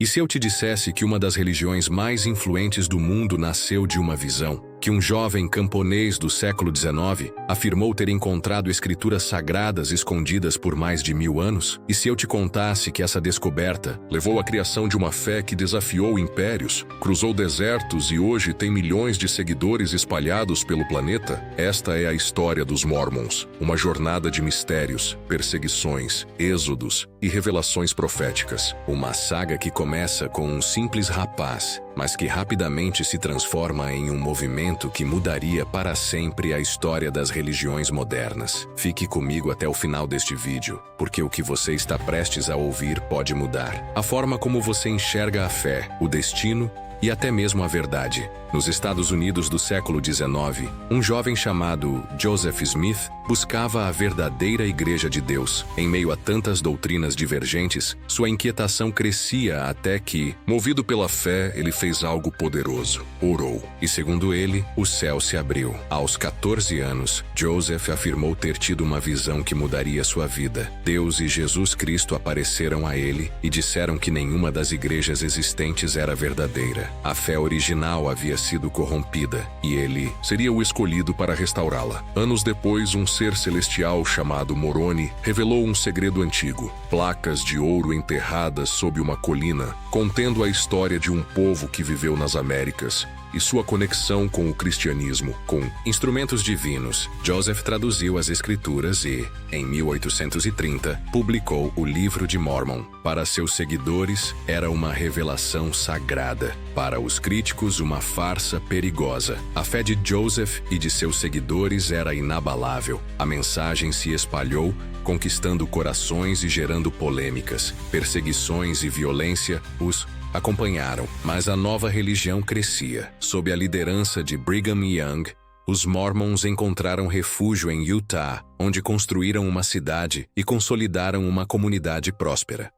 E se eu te dissesse que uma das religiões mais influentes do mundo nasceu de uma visão? Que um jovem camponês do século XIX afirmou ter encontrado escrituras sagradas escondidas por mais de 1000 anos? E se eu te contasse que essa descoberta levou à criação de uma fé que desafiou impérios, cruzou desertos e hoje tem milhões de seguidores espalhados pelo planeta? Esta é a história dos Mormons, uma jornada de mistérios, perseguições, êxodos e revelações proféticas. Uma saga que começa com um simples rapaz, mas que rapidamente se transforma em um movimento que mudaria para sempre a história das religiões modernas. Fique comigo até o final deste vídeo, porque o que você está prestes a ouvir pode mudar a forma como você enxerga a fé, o destino e até mesmo a verdade. Nos Estados Unidos do século XIX, um jovem chamado Joseph Smith buscava a verdadeira Igreja de Deus. Em meio a tantas doutrinas divergentes, sua inquietação crescia até que, movido pela fé, ele fez algo poderoso. Orou. E segundo ele, o céu se abriu. Aos 14 anos, Joseph afirmou ter tido uma visão que mudaria sua vida. Deus e Jesus Cristo apareceram a ele e disseram que nenhuma das igrejas existentes era verdadeira. A fé original havia sido corrompida e ele seria o escolhido para restaurá-la. Anos depois, um ser celestial chamado Moroni revelou um segredo antigo: placas de ouro enterradas sob uma colina, contendo a história de um povo que viveu nas Américas e sua conexão com o cristianismo. Com instrumentos divinos, Joseph traduziu as escrituras e, em 1830, publicou o Livro de Mormon. Para seus seguidores, era uma revelação sagrada. Para os críticos, uma farsa perigosa. A fé de Joseph e de seus seguidores era inabalável. A mensagem se espalhou, conquistando corações e gerando polêmicas, perseguições e violência. Os acompanharam, mas a nova religião crescia. Sob a liderança de Brigham Young, os Mormons encontraram refúgio em Utah, onde construíram uma cidade e consolidaram uma comunidade próspera.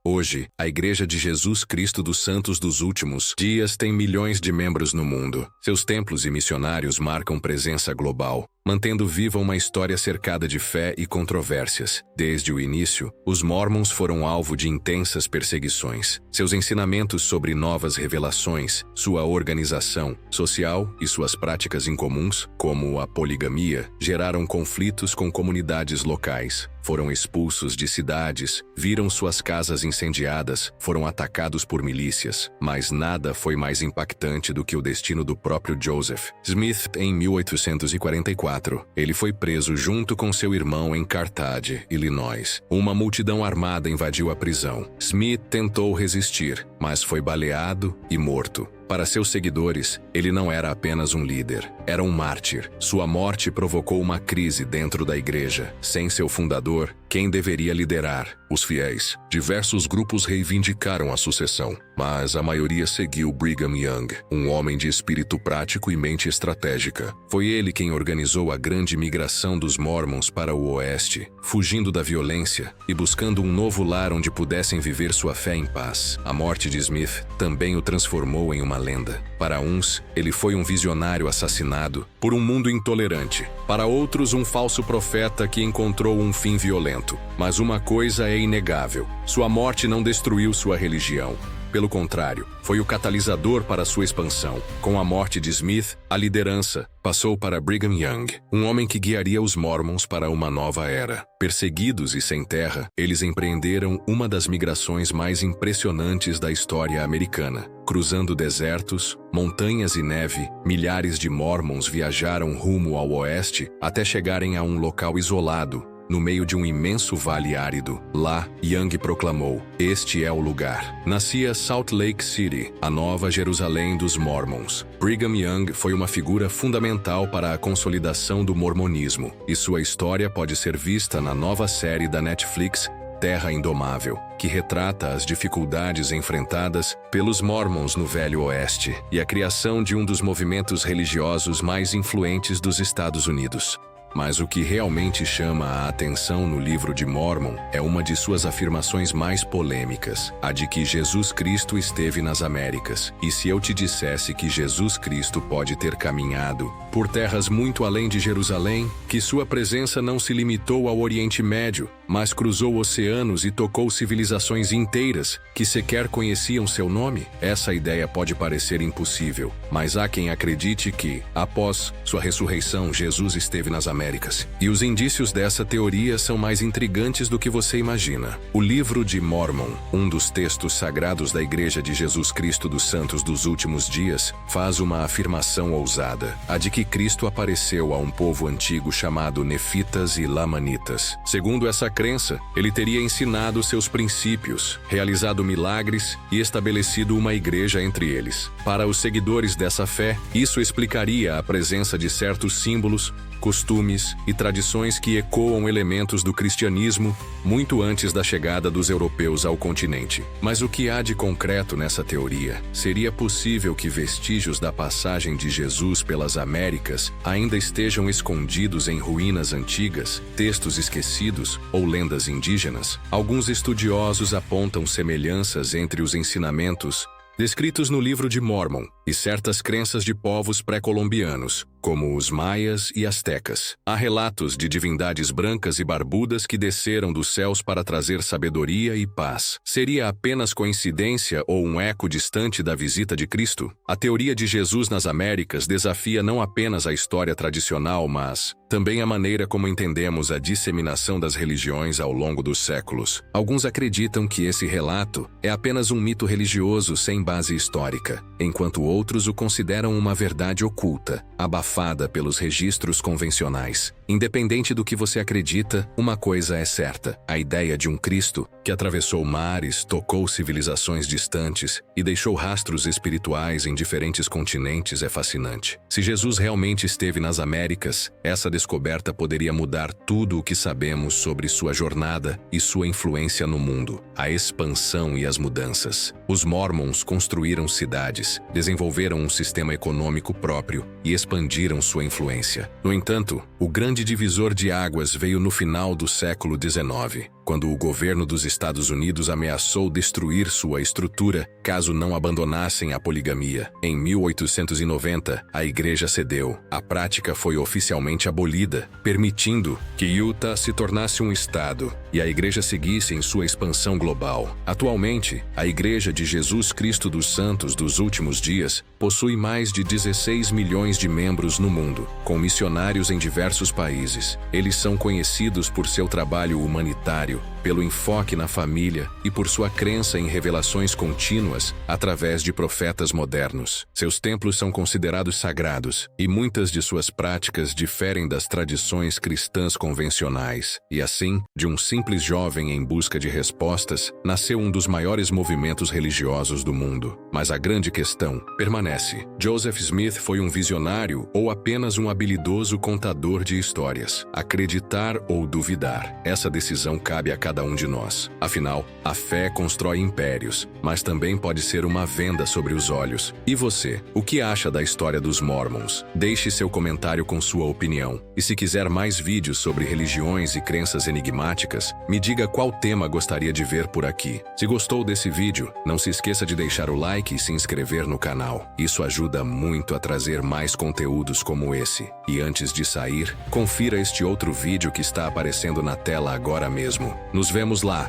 Hoje, a Igreja de Jesus Cristo dos Santos dos Últimos Dias tem milhões de membros no mundo. Seus templos e missionários marcam presença global, mantendo viva uma história cercada de fé e controvérsias. Desde o início, os Mormons foram alvo de intensas perseguições. Seus ensinamentos sobre novas revelações, sua organização social e suas práticas incomuns, como a poligamia, geraram conflitos com comunidades locais. Foram expulsos de cidades, viram suas casas incendiadas, foram atacados por milícias. Mas nada foi mais impactante do que o destino do próprio Joseph Smith. Em 1844, ele foi preso junto com seu irmão em Carthage, Illinois. Uma multidão armada invadiu a prisão. Smith tentou resistir, mas foi baleado e morto. Para seus seguidores, ele não era apenas um líder, era um mártir. Sua morte provocou uma crise dentro da igreja. Sem seu fundador, quem deveria liderar? Os fiéis. Diversos grupos reivindicaram a sucessão, mas a maioria seguiu Brigham Young, um homem de espírito prático e mente estratégica. Foi ele quem organizou a grande migração dos Mormons para o oeste, fugindo da violência e buscando um novo lar onde pudessem viver sua fé em paz. A morte de Smith também o transformou em uma lenda. Para uns, ele foi um visionário assassinado por um mundo intolerante. Para outros, um falso profeta que encontrou um fim violento. Mas uma coisa é inegável: sua morte não destruiu sua religião. Pelo contrário, foi o catalisador para sua expansão. Com a morte de Smith, a liderança passou para Brigham Young, um homem que guiaria os Mormons para uma nova era. Perseguidos e sem terra, eles empreenderam uma das migrações mais impressionantes da história americana. Cruzando desertos, montanhas e neve, milhares de Mormons viajaram rumo ao oeste até chegarem a um local isolado, no meio de um imenso vale árido. Lá, Young proclamou: "Este é o lugar." Nascia Salt Lake City, a nova Jerusalém dos Mormons. Brigham Young foi uma figura fundamental para a consolidação do mormonismo, e sua história pode ser vista na nova série da Netflix, Terra Indomável, que retrata as dificuldades enfrentadas pelos Mormons no Velho Oeste e a criação de um dos movimentos religiosos mais influentes dos Estados Unidos. Mas o que realmente chama a atenção no livro de Mórmon é uma de suas afirmações mais polêmicas, a de que Jesus Cristo esteve nas Américas. E se eu te dissesse que Jesus Cristo pode ter caminhado por terras muito além de Jerusalém, que sua presença não se limitou ao Oriente Médio, mas cruzou oceanos e tocou civilizações inteiras que sequer conheciam seu nome? Essa ideia pode parecer impossível, mas há quem acredite que, após sua ressurreição, Jesus esteve nas Américas. E os indícios dessa teoria são mais intrigantes do que você imagina. O livro de Mórmon, um dos textos sagrados da Igreja de Jesus Cristo dos Santos dos Últimos Dias, faz uma afirmação ousada, a de que Cristo apareceu a um povo antigo chamado Nefitas e Lamanitas. Segundo essa crença, ele teria ensinado seus princípios, realizado milagres e estabelecido uma igreja entre eles. Para os seguidores dessa fé, isso explicaria a presença de certos símbolos, costumes e tradições que ecoam elementos do cristianismo muito antes da chegada dos europeus ao continente. Mas o que há de concreto nessa teoria? Seria possível que vestígios da passagem de Jesus pelas Américas ainda estejam escondidos em ruínas antigas, textos esquecidos ou lendas indígenas? Alguns estudiosos apontam semelhanças entre os ensinamentos descritos no livro de Mórmon e certas crenças de povos pré-colombianos, como os maias e astecas. Há relatos de divindades brancas e barbudas que desceram dos céus para trazer sabedoria e paz. Seria apenas coincidência ou um eco distante da visita de Cristo? A teoria de Jesus nas Américas desafia não apenas a história tradicional, mas também a maneira como entendemos a disseminação das religiões ao longo dos séculos. Alguns acreditam que esse relato é apenas um mito religioso sem base histórica, enquanto outros o consideram uma verdade oculta, abafada pelos registros convencionais. Independente do que você acredita, uma coisa é certa: a ideia de um Cristo que atravessou mares, tocou civilizações distantes e deixou rastros espirituais em diferentes continentes é fascinante. Se Jesus realmente esteve nas Américas, essa descoberta poderia mudar tudo o que sabemos sobre sua jornada e sua influência no mundo. A expansão e as mudanças. Os Mormons construíram cidades, desenvolveram um sistema econômico próprio e expandiram sua influência. No entanto, o grande divisor de águas veio no final do século XIX, quando o governo dos Estados Unidos ameaçou destruir sua estrutura caso não abandonassem a poligamia. Em 1890, a igreja cedeu. A prática foi oficialmente abolida, permitindo que Utah se tornasse um estado e a igreja seguisse em sua expansão global. Atualmente, a Igreja de Jesus Cristo dos Santos dos Últimos Dias possui mais de 16 milhões de membros no mundo, com missionários em diversos países. Eles são conhecidos por seu trabalho humanitário, pelo enfoque na família e por sua crença em revelações contínuas através de profetas modernos. Seus templos são considerados sagrados e muitas de suas práticas diferem das tradições cristãs convencionais. E assim, de um simples jovem em busca de respostas, nasceu um dos maiores movimentos religiosos do mundo. Mas a grande questão permanece: Joseph Smith foi um visionário ou apenas um habilidoso contador de histórias? Acreditar ou duvidar? Essa decisão cabe a cada um de nós. Afinal, a fé constrói impérios, mas também pode ser uma venda sobre os olhos. E você, o que acha da história dos Mormons? Deixe seu comentário com sua opinião. E se quiser mais vídeos sobre religiões e crenças enigmáticas, me diga qual tema gostaria de ver por aqui. Se gostou desse vídeo, não se esqueça de deixar o like e se inscrever no canal. Isso ajuda muito a trazer mais conteúdos como esse. E antes de sair, confira este outro vídeo que está aparecendo na tela agora mesmo. Nos vemos lá!